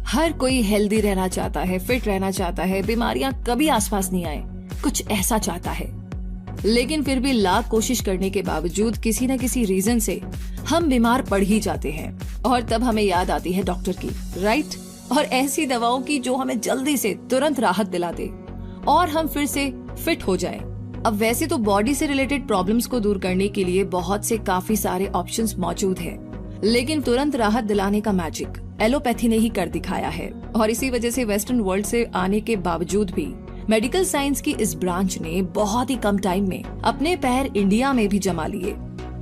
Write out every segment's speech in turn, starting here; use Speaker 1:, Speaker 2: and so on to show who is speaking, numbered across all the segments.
Speaker 1: हर कोई हेल्दी रहना चाहता है, फिट रहना चाहता है, बीमारियां कभी आसपास नहीं आए, कुछ ऐसा चाहता है। लेकिन फिर भी लाख कोशिश करने के बावजूद किसी न किसी रीजन से हम बीमार पड़ ही जाते हैं और तब हमें याद आती है डॉक्टर की, राइट? और ऐसी दवाओं की जो हमें जल्दी से तुरंत राहत दिला दे और हम फिर से फिट हो जाएं। अब वैसे तो बॉडी से रिलेटेड प्रॉब्लम्स को दूर करने के लिए बहुत से काफी सारे ऑप्शंस मौजूद हैं, लेकिन तुरंत राहत दिलाने का मैजिक एलोपैथी ने ही कर दिखाया है। और इसी वजह से वेस्टर्न वर्ल्ड से आने के बावजूद भी मेडिकल साइंस की इस ब्रांच ने बहुत ही कम टाइम में अपने पैर इंडिया में भी जमा लिए।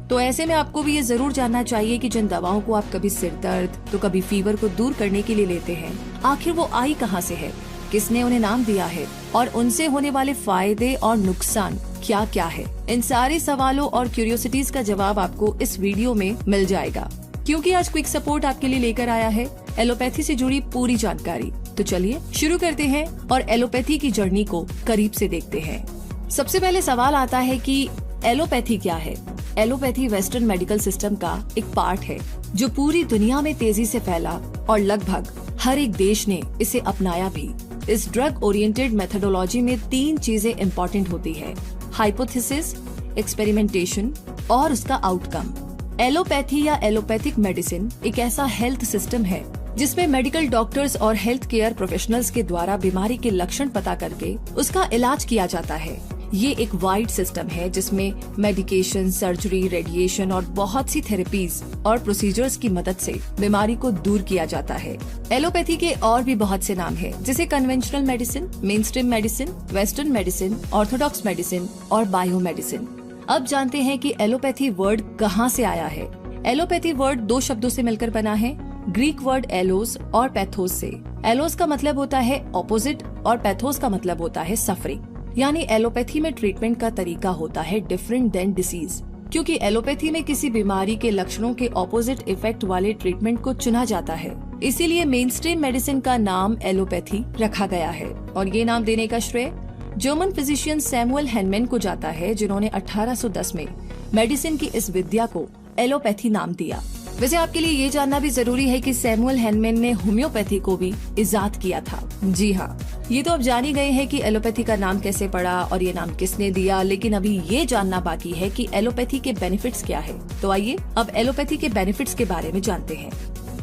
Speaker 1: तो ऐसे में आपको भी ये जरूर जानना चाहिए कि जिन दवाओं को आप कभी सिर दर्द तो कभी फीवर को दूर करने के लिए लेते हैं, आखिर वो आई कहाँ से है, किसने उन्हें नाम दिया है और उनसे होने वाले फायदे और नुकसान क्या क्या है। इन सारे सवालों और क्यूरियोसिटीज का जवाब आपको इस वीडियो में मिल जाएगा, क्योंकि आज क्विक सपोर्ट आपके लिए लेकर आया है एलोपैथी से जुड़ी पूरी जानकारी। तो चलिए शुरू करते हैं और एलोपैथी की जर्नी को करीब से देखते हैं। सबसे पहले सवाल आता है कि एलोपैथी क्या है। एलोपैथी वेस्टर्न मेडिकल सिस्टम का एक पार्ट है जो पूरी दुनिया में तेजी से फैला और लगभग हर एक देश ने इसे अपनाया भी। इस ड्रग ओरिएंटेड मेथोडोलॉजी में 3 चीजें इम्पोर्टेंट होती है: हाइपोथेसिस, एक्सपेरिमेंटेशन और उसका आउटकम। एलोपैथी या एलोपैथिक मेडिसिन एक ऐसा हेल्थ सिस्टम है जिसमें मेडिकल डॉक्टर्स और हेल्थ केयर प्रोफेशनल्स के द्वारा बीमारी के लक्षण पता करके उसका इलाज किया जाता है। ये एक वाइड सिस्टम है जिसमें मेडिकेशन, सर्जरी, रेडिएशन और बहुत सी थेरेपीज और प्रोसीजर्स की मदद से बीमारी को दूर किया जाता है। एलोपैथी के और भी बहुत से नाम हैं, जैसे conventional medicine, mainstream medicine, western medicine, Orthodox medicine और बायो मेडिसिन। अब जानते हैं कि एलोपैथी वर्ड कहाँ से आया है। एलोपैथी वर्ड 2 शब्दों से मिलकर बना है, ग्रीक वर्ड एलोस और पैथोस से। एलोस का मतलब होता है ऑपोजिट और पैथोस का मतलब होता है सफरिंग। यानी एलोपैथी में ट्रीटमेंट का तरीका होता है डिफरेंट देन डिसीज, क्योंकि एलोपैथी में किसी बीमारी के लक्षणों के ऑपोजिट इफेक्ट वाले ट्रीटमेंट को चुना जाता है। इसीलिए मेनस्ट्रीम मेडिसिन का नाम एलोपैथी रखा गया है और ये नाम देने का श्रेय जर्मन फिजिशियन सैमुअल हैनमैन को जाता है, जिन्होंने 1810 में मेडिसिन की इस विद्या को एलोपैथी नाम दिया। वैसे आपके लिए ये जानना भी जरूरी है कि सैमुअल हैनमैन ने होम्योपैथी को भी इजाद किया था। जी हाँ, ये तो अब जान ही गए हैं कि एलोपैथी का नाम कैसे पड़ा और ये नाम किसने दिया, लेकिन अभी ये जानना बाकी है कि एलोपैथी के बेनिफिट्स क्या है। तो आइए अब एलोपैथी के बेनिफिट्स के बारे में जानते हैं।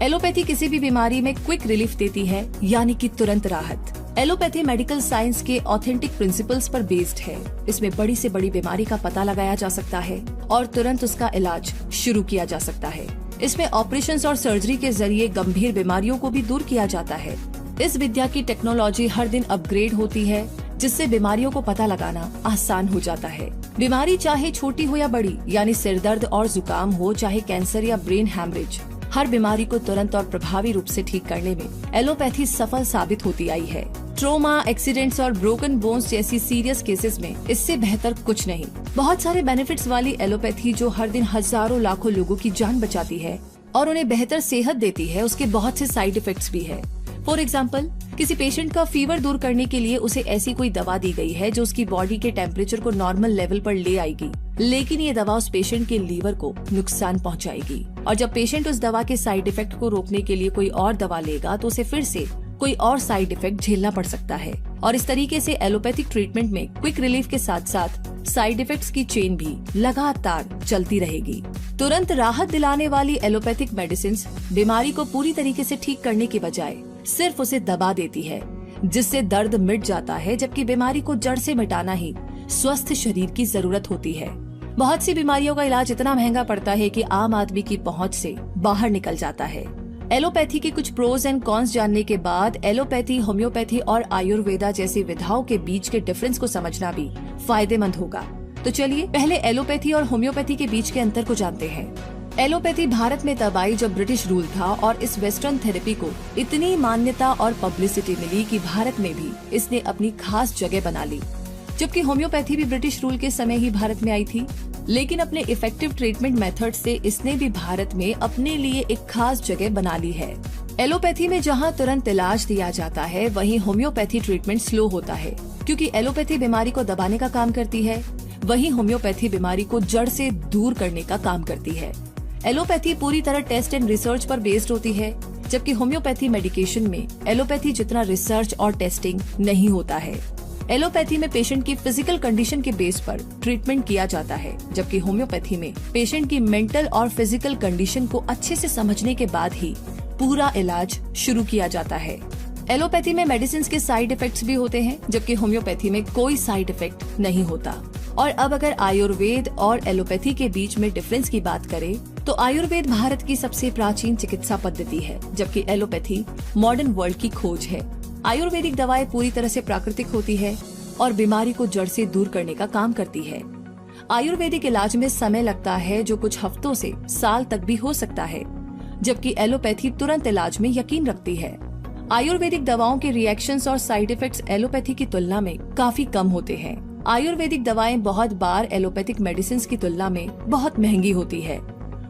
Speaker 1: एलोपैथी किसी भी बीमारी में क्विक रिलीफ देती है, यानी कि तुरंत राहत। एलोपैथी मेडिकल साइंस के ऑथेंटिक प्रिंसिपल्स पर बेस्ड है। इसमें बड़ी से बड़ी बीमारी का पता लगाया जा सकता है और तुरंत उसका इलाज शुरू किया जा सकता है। इसमें ऑपरेशंस और सर्जरी के जरिए गंभीर बीमारियों को भी दूर किया जाता है। इस विद्या की टेक्नोलॉजी हर दिन अपग्रेड होती है, जिससे बीमारियों को पता लगाना आसान हो जाता है। बीमारी चाहे छोटी हो या बड़ी, यानी सिर दर्द और जुकाम हो, चाहे कैंसर या ब्रेन हैमरेज, हर बीमारी को तुरंत और प्रभावी रूप से ठीक करने में एलोपैथी सफल साबित होती आई है। ट्रोमा, एक्सीडेंट्स और ब्रोकन बोन्स जैसी सीरियस केसेस में इससे बेहतर कुछ नहीं। बहुत सारे बेनिफिट्स वाली एलोपैथी जो हर दिन हजारों लाखों लोगों की जान बचाती है और उन्हें बेहतर सेहत देती है, उसके बहुत से साइड इफेक्ट्स भी है। फॉर एग्जाम्पल, किसी पेशेंट का फीवर दूर करने के लिए उसे ऐसी कोई दवा दी गई है जो उसकी बॉडी के टेम्परेचर को नॉर्मल लेवल पर ले आएगी, लेकिन ये दवा उस पेशेंट के लीवर को नुकसान पहुंचाएगी। और जब पेशेंट उस दवा के साइड इफेक्ट को रोकने के लिए कोई और दवा लेगा तो उसे फिर से कोई और साइड इफेक्ट झेलना पड़ सकता है। और इस तरीके से एलोपैथिक ट्रीटमेंट में क्विक रिलीफ के साथ साथ साइड इफेक्ट्स की चेन भी लगातार चलती रहेगी। तुरंत राहत दिलाने वाली एलोपैथिक मेडिसिन बीमारी को पूरी तरीके से ठीक करने के बजाय सिर्फ उसे दबा देती है, जिससे दर्द मिट जाता है, जबकि बीमारी को जड़ से मिटाना ही स्वस्थ शरीर की जरूरत होती है। बहुत सी बीमारियों का इलाज इतना महंगा पड़ता है कि आम आदमी की पहुंच से बाहर निकल जाता है। एलोपैथी के कुछ प्रोज एंड कॉन्स जानने के बाद एलोपैथी, होम्योपैथी और आयुर्वेदा जैसी विधाओं के बीच के डिफरेंस को समझना भी फायदेमंद होगा। तो चलिए पहले एलोपैथी और होम्योपैथी के बीच के अंतर को जानते हैं। एलोपैथी भारत में तब आई जब ब्रिटिश रूल था और इस वेस्टर्न थेरेपी को इतनी मान्यता और पब्लिसिटी मिली कि भारत में भी इसने अपनी खास जगह बना ली। जबकि होम्योपैथी भी ब्रिटिश रूल के समय ही भारत में आई थी, लेकिन अपने इफेक्टिव ट्रीटमेंट मेथड से इसने भी भारत में अपने लिए एक खास जगह बना ली है। एलोपैथी में जहां तुरंत इलाज दिया जाता है, वहीं होम्योपैथी ट्रीटमेंट स्लो होता है, क्योंकि एलोपैथी बीमारी को दबाने का काम करती है, वहीं होम्योपैथी बीमारी को जड़ से दूर करने का काम करती है। एलोपैथी पूरी तरह टेस्ट एंड रिसर्च पर बेस्ड होती है, जबकि होम्योपैथी मेडिकेशन में एलोपैथी जितना रिसर्च और टेस्टिंग नहीं होता है। एलोपैथी में पेशेंट की फिजिकल कंडीशन के बेस पर ट्रीटमेंट किया जाता है, जबकि होम्योपैथी में पेशेंट की मेंटल और फिजिकल कंडीशन को अच्छे से समझने के बाद ही पूरा इलाज शुरू किया जाता है। एलोपैथी में मेडिसिन के साइड इफेक्ट्स भी होते हैं, जबकि होम्योपैथी में कोई साइड इफेक्ट नहीं होता। और अब अगर आयुर्वेद और एलोपैथी के बीच में डिफरेंस की बात करें तो आयुर्वेद भारत की सबसे प्राचीन चिकित्सा पद्धति है, जबकि एलोपैथी मॉडर्न वर्ल्ड की खोज है। आयुर्वेदिक दवाएं पूरी तरह से प्राकृतिक होती है और बीमारी को जड़ से दूर करने का काम करती है। आयुर्वेदिक इलाज में समय लगता है, जो कुछ हफ्तों से साल तक भी हो सकता है, जबकि एलोपैथी तुरंत इलाज में यकीन रखती है। आयुर्वेदिक दवाओं के रिएक्शंस और साइड इफेक्ट्स एलोपैथी की तुलना में काफी कम होते हैं। आयुर्वेदिक दवाएं बहुत बार एलोपैथिक मेडिसिन की तुलना में बहुत महंगी होती है।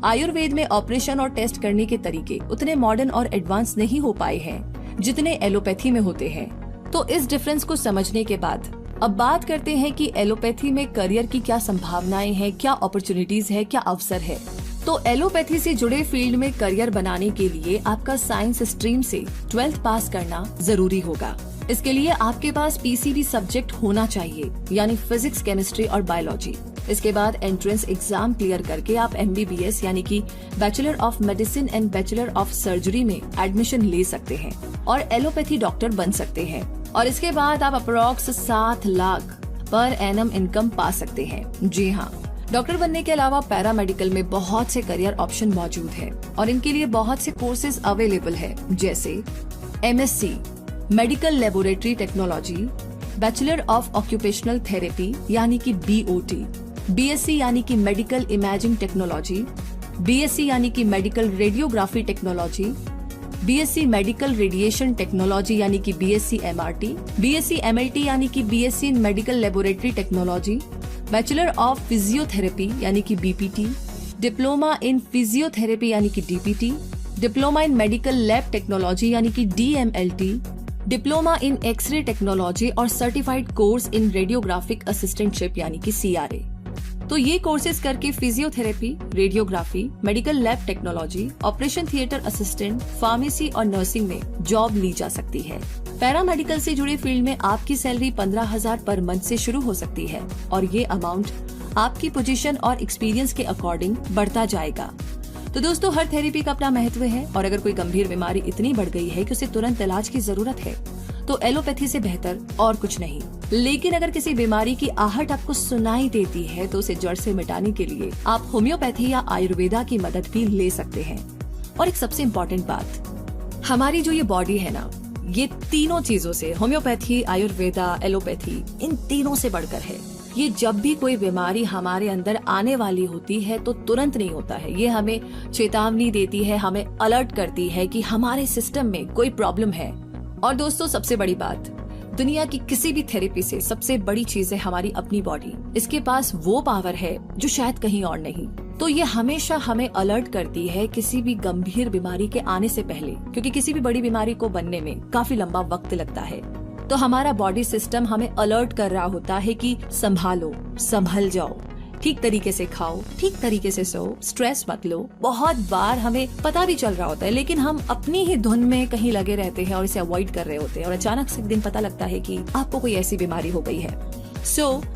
Speaker 1: आयुर्वेद में ऑपरेशन और टेस्ट करने के तरीके उतने मॉडर्न और एडवांस नहीं हो पाए हैं जितने एलोपैथी में होते हैं। तो इस डिफरेंस को समझने के बाद अब बात करते हैं कि एलोपैथी में करियर की क्या संभावनाएं हैं, क्या अपॉर्चुनिटीज है, क्या अवसर है। तो एलोपैथी से जुड़े फील्ड में करियर बनाने के लिए आपका साइंस स्ट्रीम से 12th पास करना जरूरी होगा। इसके लिए आपके पास पीसीबी सब्जेक्ट होना चाहिए, यानी फिजिक्स, केमिस्ट्री और बायोलॉजी। इसके बाद एंट्रेंस एग्जाम क्लियर करके आप MBBS यानी कि bachelor of medicine and bachelor of surgery में एडमिशन ले सकते हैं और एलोपैथी डॉक्टर बन सकते हैं। और इसके बाद आप approx 7 lakh per annum income पा सकते हैं। जी हाँ, डॉक्टर बनने के अलावा पैरामेडिकल में बहुत से करियर ऑप्शन मौजूद है और इनके लिए बहुत से कोर्सेज अवेलेबल है, जैसे MSc medical laboratory technology, bachelor of occupational therapy यानी कि BOT, BSc यानी कि मेडिकल इमेजिंग टेक्नोलॉजी, BSc यानी कि medical radiography technology, BSc medical radiation technology यानी कि BSc MRT, BSc MLT यानी कि BSc in medical laboratory technology, bachelor of physiotherapy यानी कि BPT, डिप्लोमा इन फिजियोथेरेपी यानी कि DPT, diploma in medical lab technology यानी कि DMLT, diploma in x ray technology और certified course in radiographic assistantship यानी कि CRA। तो ये कोर्सेज करके physiotherapy, radiography, medical lab technology, operation theatre assistant, pharmacy और नर्सिंग में जॉब ली जा सकती है। पैरामेडिकल से जुड़े फील्ड में आपकी सैलरी 15,000 पर मंथ से शुरू हो सकती है और ये अमाउंट आपकी पोजीशन और एक्सपीरियंस के अकॉर्डिंग बढ़ता जाएगा। तो दोस्तों, हर थेरेपी का अपना महत्व है और अगर कोई गंभीर बीमारी इतनी बढ़ गई है कि उसे तुरंत इलाज की जरूरत है तो एलोपैथी से बेहतर और कुछ नहीं। लेकिन अगर किसी बीमारी की आहट आपको सुनाई देती है तो उसे जड़ से मिटाने के लिए आप होम्योपैथी या आयुर्वेदा की मदद भी ले सकते हैं। और एक सबसे इम्पोर्टेंट बात, हमारी जो ये बॉडी है ना, ये तीनों चीजों से, होम्योपैथी, आयुर्वेदा, एलोपैथी, इन तीनों से बढ़कर है। ये जब भी कोई बीमारी हमारे अंदर आने वाली होती है तो तुरंत नहीं होता है, ये हमें चेतावनी देती है, हमें अलर्ट करती है कि हमारे सिस्टम में कोई प्रॉब्लम है। और दोस्तों, सबसे बड़ी बात, दुनिया की किसी भी थेरेपी से सबसे बड़ी चीज है हमारी अपनी बॉडी। इसके पास वो पावर है जो शायद कहीं और नहीं। तो ये हमेशा हमें अलर्ट करती है किसी भी गंभीर बीमारी के आने से पहले, क्योंकि किसी भी बड़ी बीमारी को बनने में काफी लंबा वक्त लगता है। तो हमारा बॉडी सिस्टम हमें अलर्ट कर रहा होता है कि संभालो, संभल जाओ, ठीक तरीके से खाओ, ठीक तरीके से सो, स्ट्रेस मत लो। बहुत बार हमें पता भी चल रहा होता है लेकिन हम अपनी ही धुन में कहीं लगे रहते हैं और इसे अवॉइड कर रहे होते हैं और अचानक से एक दिन पता लगता है कि आपको कोई ऐसी बीमारी हो गई है।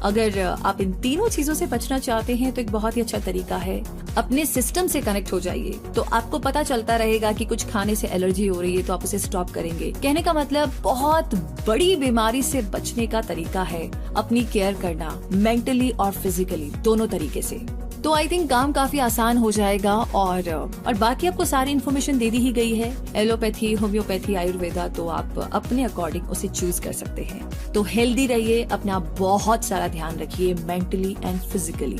Speaker 1: अगर आप इन तीनों चीजों से बचना चाहते हैं तो एक बहुत ही अच्छा तरीका है, अपने सिस्टम से कनेक्ट हो जाइए। तो आपको पता चलता रहेगा कि कुछ खाने से एलर्जी हो रही है तो आप उसे स्टॉप करेंगे। कहने का मतलब, बहुत बड़ी बीमारी से बचने का तरीका है अपनी केयर करना, मेंटली और फिजिकली, दोनों तरीके से। तो आई थिंक काम काफी आसान हो जाएगा और बाकी आपको सारी इन्फॉर्मेशन दे दी ही गई है। एलोपैथी, होम्योपैथी, आयुर्वेदा, तो आप अपने अकॉर्डिंग उसे चूज कर सकते हैं। तो हेल्दी रहिए, अपना बहुत सारा ध्यान रखिए मेंटली एंड फिजिकली,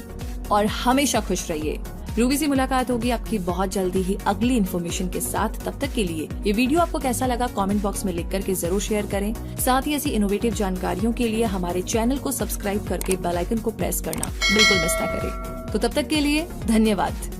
Speaker 1: और हमेशा खुश रहिए। रूबी से मुलाकात होगी आपकी बहुत जल्दी ही अगली इन्फॉर्मेशन के साथ। तब तक के लिए ये वीडियो आपको कैसा लगा कमेंट बॉक्स में लिख करके जरूर शेयर करें। साथ ही ऐसी इनोवेटिव जानकारियों के लिए हमारे चैनल को सब्सक्राइब करके बेल आइकन को प्रेस करना बिल्कुल मिस ना करें। तो तब तक के लिए धन्यवाद।